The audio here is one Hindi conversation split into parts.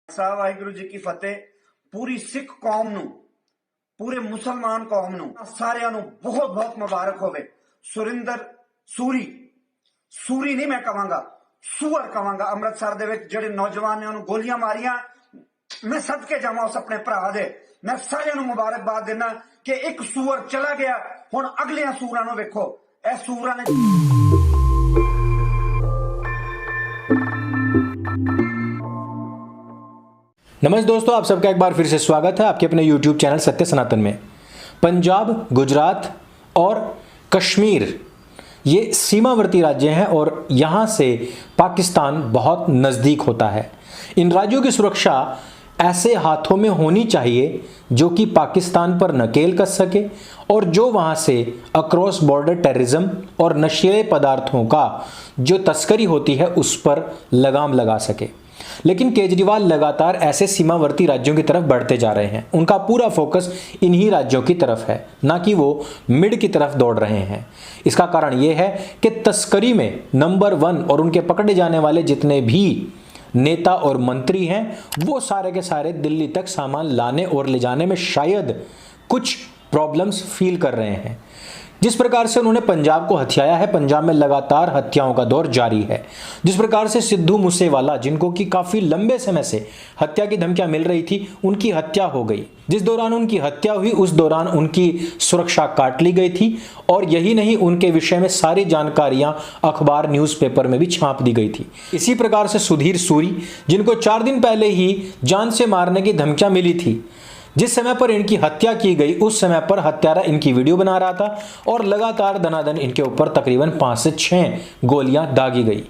ਖਾਲਸਾ ਵਾਹਿਗੁਰੂ ਜੀ ਕੀ ਫਤਿਹ। ਪੂਰੀ ਸਿੱਖ ਕੌਮ ਨੂੰ, ਪੂਰੇ ਮੁਸਲਮਾਨ ਕੌਮ ਨੂੰ, ਸਾਰਿਆਂ ਨੂੰ ਬਹੁਤ ਬਹੁਤ ਮੁਬਾਰਕ ਹੋਵੇ। ਸੁਰਿੰਦਰ ਸੂਰੀ ਨਹੀਂ ਮੈਂ ਕਹਾਂਗਾ, ਸੂਅਰ ਕਹਾਂਗਾ। ਅੰਮ੍ਰਿਤਸਰ ਦੇ ਵਿੱਚ ਜਿਹੜੇ ਨੌਜਵਾਨ ਨੇ ਉਹਨੂੰ ਗੋਲੀਆਂ ਮਾਰੀਆਂ, ਮੈਂ ਸਦਕੇ ਜਾਵਾਂ ਉਸ ਆਪਣੇ ਭਰਾ ਦੇ। ਮੈਂ ਸਾਰਿਆਂ ਨੂੰ ਮੁਬਾਰਕਬਾਦ ਦਿੰਦਾ ਕਿ ਇੱਕ ਸੂਅਰ ਚਲਾ ਗਿਆ, ਹੁਣ ਅਗਲੀਆਂ ਸੂਰਾਂ ਨੂੰ ਵੇਖੋ। ਇਹ ਸੂਰਾਂ ਨੇ नमस्ते दोस्तों, आप सबका एक बार फिर से स्वागत है आपके अपने YouTube चैनल सत्य सनातन में। पंजाब, गुजरात और कश्मीर ये सीमावर्ती राज्य हैं और यहाँ से पाकिस्तान बहुत नज़दीक होता है। इन राज्यों की सुरक्षा ऐसे हाथों में होनी चाहिए जो कि पाकिस्तान पर नकेल कस सके और जो वहाँ से अक्रॉस बॉर्डर टेररिज्म और नशीले पदार्थों का जो तस्करी होती है उस पर लगाम लगा सके। लेकिन केजरीवाल लगातार ऐसे सीमावर्ती राज्यों की तरफ बढ़ते जा रहे हैं। उनका पूरा फोकस इन्हीं राज्यों की तरफ है, ना कि वो मिड की तरफ दौड़ रहे हैं। इसका कारण ये है कि तस्करी में नंबर 1 और उनके पकड़े जाने वाले जितने भी नेता और मंत्री हैं वो सारे के सारे दिल्ली तक सामान लाने और ले जाने में शायद कुछ प्रॉब्लम्स फील कर रहे हैं। जिस प्रकार से उन्होंने पंजाब को हथियाया है, पंजाब में लगातार हत्याओं का दौर जारी है। जिस प्रकार से सिद्धू मूसेवाला, जिनको कि काफ़ी लंबे समय से हत्या की धमकियां मिल रही थी, उनकी हत्या हो गई। जिस दौरान उनकी हत्या हुई उस दौरान उनकी सुरक्षा काट ली गई थी और यही नहीं, उनके विषय में सारी जानकारियां अखबार न्यूज़पेपर में भी छाप दी गई थी। इसी प्रकार से सुधीर सूरी, जिनको 4 दिन पहले ही जान से मारने की धमकियां मिली थी, जिस समय पर इनकी हत्या की गई उस समय पर हत्यारा इनकी वीडियो बना रहा था और लगातार दनादन इनके ऊपर तकरीबन 5 से 6 गोलियां दागी गई।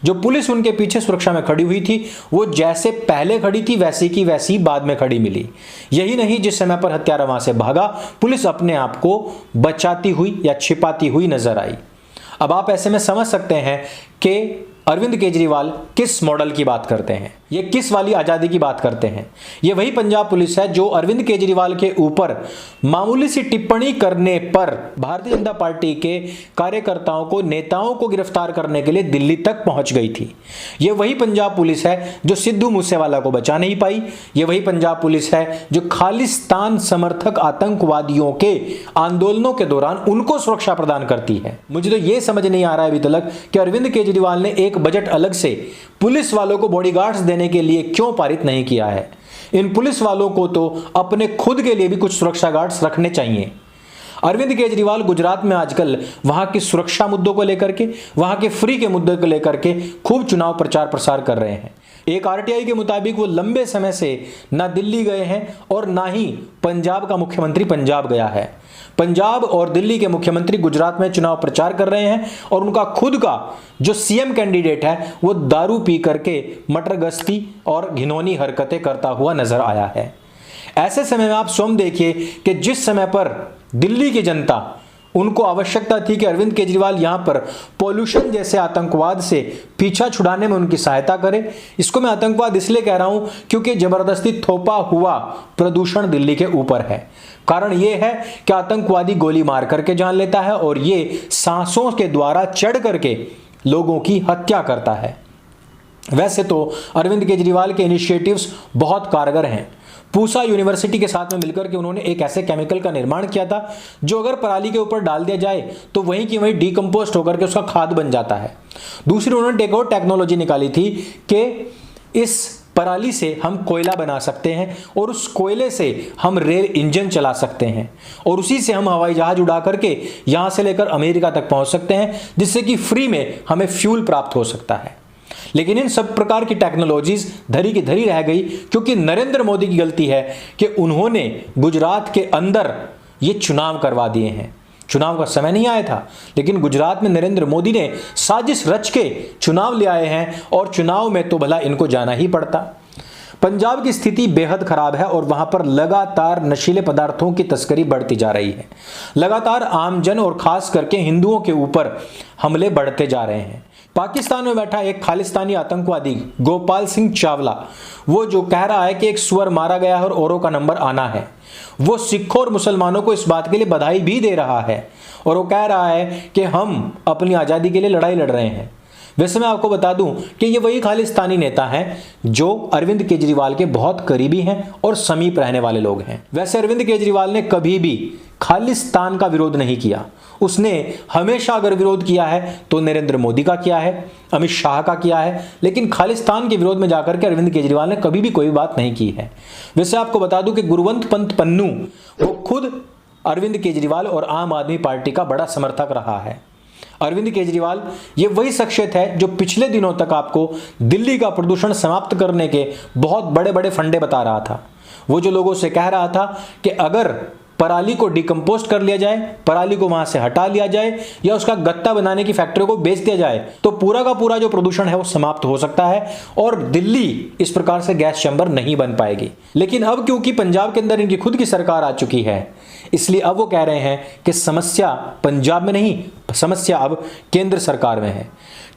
जो पुलिस उनके पीछे सुरक्षा में खड़ी हुई थी वो जैसे पहले खड़ी थी वैसी की वैसी बाद में खड़ी मिली। यही नहीं, जिस समय पर हत्यारा वहां से भागा पुलिस अपने आप को बचाती हुई या छिपाती हुई नजर आई। अब आप ऐसे में समझ सकते हैं कि अरविंद केजरीवाल किस मॉडल की बात करते हैं, ये किस वाली आज़ादी की बात करते हैं। ये वही पंजाब पुलिस है जो अरविंद केजरीवाल के ऊपर मामूली सी टिप्पणी करने पर भारतीय जनता पार्टी के कार्यकर्ताओं को, नेताओं को गिरफ्तार करने के लिए दिल्ली तक पहुंच गई थी। ये वही पंजाब पुलिस है जो सिद्धू मूसेवाला को बचा नहीं पाई। ये वही पंजाब पुलिस है जो खालिस्तान समर्थक आतंकवादियों के आंदोलनों के दौरान उनको सुरक्षा प्रदान करती है। मुझे तो ये समझ नहीं आ रहा है अभी तक कि अरविंद केजरीवाल ने एक बजट अलग से पुलिस वालों को बॉडीगार्ड्स देने के लिए क्यों पारित नहीं किया है। इन पुलिस वालों को तो अपने खुद के लिए भी कुछ सुरक्षा गार्ड्स रखने चाहिए। अरविंद केजरीवाल गुजरात में आजकल वहां की सुरक्षा मुद्दों को लेकर के, वहां के फ्री के मुद्दे को लेकर के खूब चुनाव प्रचार प्रसार कर रहे हैं। एक आरटीआई के मुताबिक वो लंबे समय से ना दिल्ली गए हैं और ना ही पंजाब का मुख्यमंत्री पंजाब गया है। पंजाब और दिल्ली के मुख्यमंत्री गुजरात में चुनाव प्रचार कर रहे हैं और उनका खुद का जो सीएम कैंडिडेट है वो दारू पी करके मटर गश्ती और घिनौनी हरकतें करता हुआ नजर आया है। ऐसे समय में आप स्वयं देखिए कि जिस समय पर दिल्ली की जनता, उनको आवश्यकता थी कि अरविंद केजरीवाल यहां पर पॉल्यूशन जैसे आतंकवाद से पीछा छुड़ाने में उनकी सहायता करे। इसको मैं आतंकवाद इसलिए कह रहा हूं क्योंकि जबरदस्ती थोपा हुआ प्रदूषण दिल्ली के ऊपर है। कारण यह है कि आतंकवादी गोली मार करके जान लेता है और ये सांसों के द्वारा चढ़ करके लोगों की हत्या करता है। वैसे तो अरविंद केजरीवाल के इनिशिएटिव्स बहुत कारगर हैं। पूसा यूनिवर्सिटी के साथ में मिलकर के उन्होंने एक ऐसे केमिकल का निर्माण किया था जो अगर पराली के ऊपर डाल दिया जाए तो वहीं की वहीं डीकंपोस्ट होकर के उसका खाद बन जाता है। दूसरी उन्होंने एक और टेक्नोलॉजी निकाली थी कि इस पराली से हम कोयला बना सकते हैं और उस कोयले से हम रेल इंजन चला सकते हैं और उसी से हम हवाई जहाज उड़ा करके यहां से लेकर अमेरिका तक पहुंच सकते हैं, जिससे कि फ्री में हमें फ्यूल प्राप्त हो सकता है। लेकिन इन सब प्रकार की टेक्नोलॉजीज धरी की धरी रह गई क्योंकि नरेंद्र मोदी की गलती है कि उन्होंने गुजरात के अंदर ये चुनाव करवा दिए हैं। चुनाव का समय नहीं आया था, लेकिन गुजरात में नरेंद्र मोदी ने साजिश रच के चुनाव ले आए हैं और चुनाव में तो भला इनको जाना ही पड़ता। पंजाब की स्थिति बेहद खराब है और वहां पर लगातार नशीले पदार्थों की तस्करी बढ़ती जा रही है। लगातार आमजन और खास करके हिंदुओं के ऊपर हमले बढ़ते जा रहे हैं। पाकिस्तान में बैठा एक खालिस्तानी आतंकवादी गोपाल सिंह चावला, वो जो कह रहा है कि एक सुअर मारा गया है और औरों का नंबर आना है, वो सिखों और मुसलमानों को इस बात के लिए बधाई भी दे रहा है और वो कह रहा है कि हम अपनी आज़ादी के लिए लड़ाई लड़ रहे हैं। वैसे मैं आपको बता दूं कि ये वही खालिस्तानी नेता हैं जो अरविंद केजरीवाल के बहुत करीबी हैं और समीप रहने वाले लोग हैं। वैसे अरविंद केजरीवाल ने कभी भी खालिस्तान का विरोध नहीं किया। उसने हमेशा अगर विरोध किया है तो नरेंद्र मोदी का किया है, अमित शाह का किया है, लेकिन खालिस्तान के विरोध में जाकर के अरविंद केजरीवाल ने कभी भी कोई बात नहीं की है। वैसे आपको बता दूं कि गुरवंत पंत पन्नू वो खुद अरविंद केजरीवाल और आम आदमी पार्टी का बड़ा समर्थक रहा है। अरविंद केजरीवाल ये वही शख्सियत है जो पिछले दिनों तक आपको दिल्ली का प्रदूषण समाप्त करने के बहुत बड़े बड़े फंडे बता रहा था। वो जो लोगों से कह रहा था कि अगर पराली को डिकम्पोस्ट कर लिया जाए, पराली को वहां से हटा लिया जाए या उसका गत्ता बनाने की फैक्ट्री को बेच दिया जाए तो पूरा का पूरा जो प्रदूषण है वो समाप्त हो सकता है और दिल्ली इस प्रकार से गैस चैम्बर नहीं बन पाएगी। लेकिन अब क्योंकि पंजाब के अंदर इनकी खुद की सरकार आ चुकी है, इसलिए अब वो कह रहे हैं कि समस्या पंजाब में नहीं, समस्या अब केंद्र सरकार में है।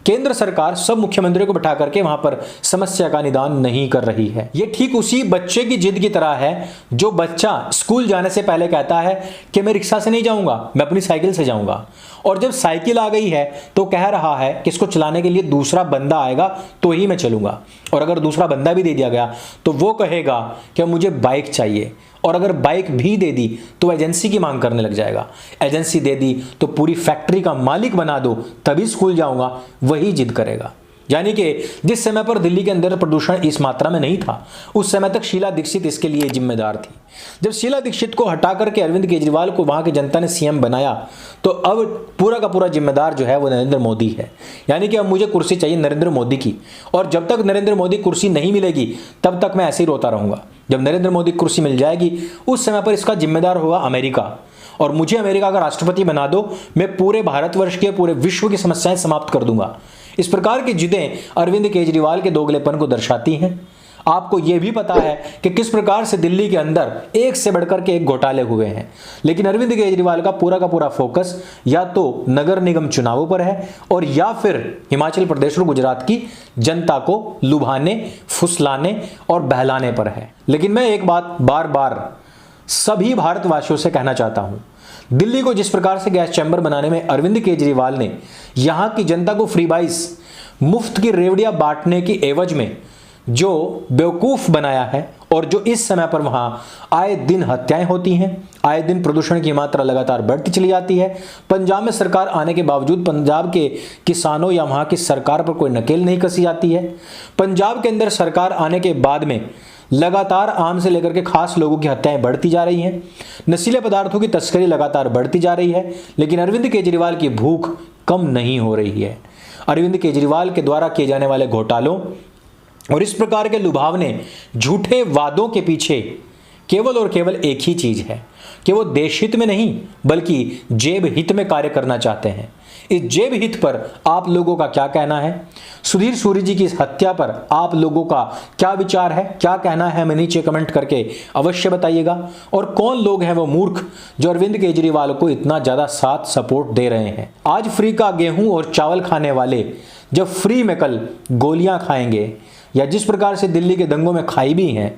केंद्र सरकार सब मुख्यमंत्रियों को बिठा करके वहां पर समस्या का निदान नहीं कर रही है। ये ठीक उसी बच्चे की जिद की तरह है जो बच्चा स्कूल जाने से पहले कहता है कि मैं रिक्शा से नहीं जाऊंगा, मैं अपनी साइकिल से जाऊंगा, और जब साइकिल आ गई है तो कह रहा है कि इसको चलाने के लिए दूसरा बंदा आएगा तो ही मैं चलूंगा, और अगर दूसरा बंदा भी दे दिया गया तो वो कहेगा कि मुझे बाइक चाहिए, और अगर बाइक भी दे दी तो एजेंसी की मांग करने लग जाएगा, एजेंसी दे दी तो पूरी फैक्ट्री का मालिक बना दो तभी स्कूल जाऊंगा, वही जिद करेगा। यानी कि जिस समय पर दिल्ली के अंदर प्रदूषण इस मात्रा में नहीं था उस समय तक शीला दीक्षित इसके लिए जिम्मेदार थी। जब शीला दीक्षित को हटा करके अरविंद केजरीवाल को वहां की जनता ने सीएम बनाया तो अब पूरा का पूरा जिम्मेदार जो है वो नरेंद्र मोदी है। यानी कि अब मुझे कुर्सी चाहिए नरेंद्र मोदी की, और जब तक नरेंद्र मोदी कुर्सी नहीं मिलेगी तब तक मैं ऐसे ही रोता रहूंगा। जब नरेंद्र मोदी कुर्सी मिल जाएगी उस समय पर इसका जिम्मेदार होगा अमेरिका, और मुझे अमेरिका का राष्ट्रपति बना दो, मैं पूरे भारतवर्ष के पूरे विश्व की समस्याएं समाप्त कर दूंगा। इस प्रकार की जिदें अरविंद केजरीवाल के दोगलेपन को दर्शाती हैं। आपको यह भी पता है कि किस प्रकार से दिल्ली के अंदर एक से बढ़कर के एक घोटाले हुए हैं, लेकिन अरविंद केजरीवाल का पूरा फोकस या तो नगर निगम चुनावों पर है और या फिर हिमाचल प्रदेश और गुजरात की जनता को लुभाने, फुसलाने और बहलाने पर है। लेकिन मैं एक बात बार बार सभी भारतवासियों से कहना चाहता हूं, दिल्ली को जिस प्रकार से गैस चैम्बर बनाने में अरविंद केजरीवाल ने यहां की जनता को फ्री बाइस, मुफ्त की रेवड़ियां बांटने की एवज में जो बेवकूफ बनाया है, और जो इस समय पर वहां आए दिन हत्याएं होती हैं, आए दिन प्रदूषण की मात्रा लगातार बढ़ती चली जाती है। पंजाब में सरकार आने के बावजूद पंजाब के किसानों या वहां की सरकार पर कोई नकेल नहीं कसी जाती है। पंजाब के अंदर सरकार आने के बाद में लगातार आम से लेकर के खास लोगों की हत्याएं बढ़ती जा रही हैं, नशीले पदार्थों की तस्करी लगातार बढ़ती जा रही है, लेकिन अरविंद केजरीवाल की भूख कम नहीं हो रही है। अरविंद केजरीवाल के द्वारा किए जाने वाले घोटालों और इस प्रकार के लुभावने झूठे वादों के पीछे केवल और केवल एक ही चीज है कि वो देश हित में नहीं बल्कि जेब हित में कार्य करना चाहते हैं। इस जेब हित पर आप लोगों का क्या कहना है? सुधीर सूरी जी की इस हत्या पर आप लोगों का क्या विचार है, क्या कहना है, हमें नीचे कमेंट करके अवश्य बताइएगा। और कौन लोग हैं वो मूर्ख जो अरविंद केजरीवाल को इतना ज्यादा साथ सपोर्ट दे रहे हैं? आज फ्री का गेहूं और चावल खाने वाले जब फ्री में कल गोलियां खाएंगे या जिस प्रकार से दिल्ली के दंगों में खाई भी हैं,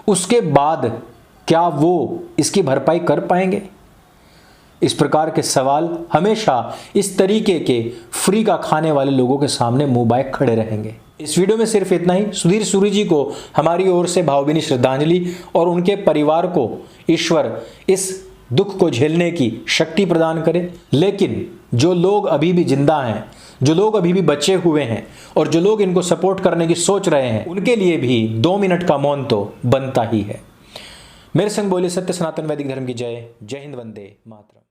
उसके बाद क्या वो इसकी भरपाई कर पाएंगे? इस प्रकार के सवाल हमेशा इस तरीके के फ्री का खाने वाले लोगों के सामने मुंह बाए खड़े रहेंगे। इस वीडियो में सिर्फ इतना ही। सुधीर सूरी जी को हमारी ओर से भावभीनी श्रद्धांजलि, और उनके परिवार को ईश्वर इस दुख को झेलने की शक्ति प्रदान करे। लेकिन जो लोग अभी भी जिंदा हैं, जो लोग अभी भी बचे हुए हैं और जो लोग इनको सपोर्ट करने की सोच रहे हैं, उनके लिए भी 2 मिनट का मौन तो बनता ही है। मेरे संग बोले सत्य सनातन वैदिक धर्म की जय। जय हिंद, वंदे मातरम।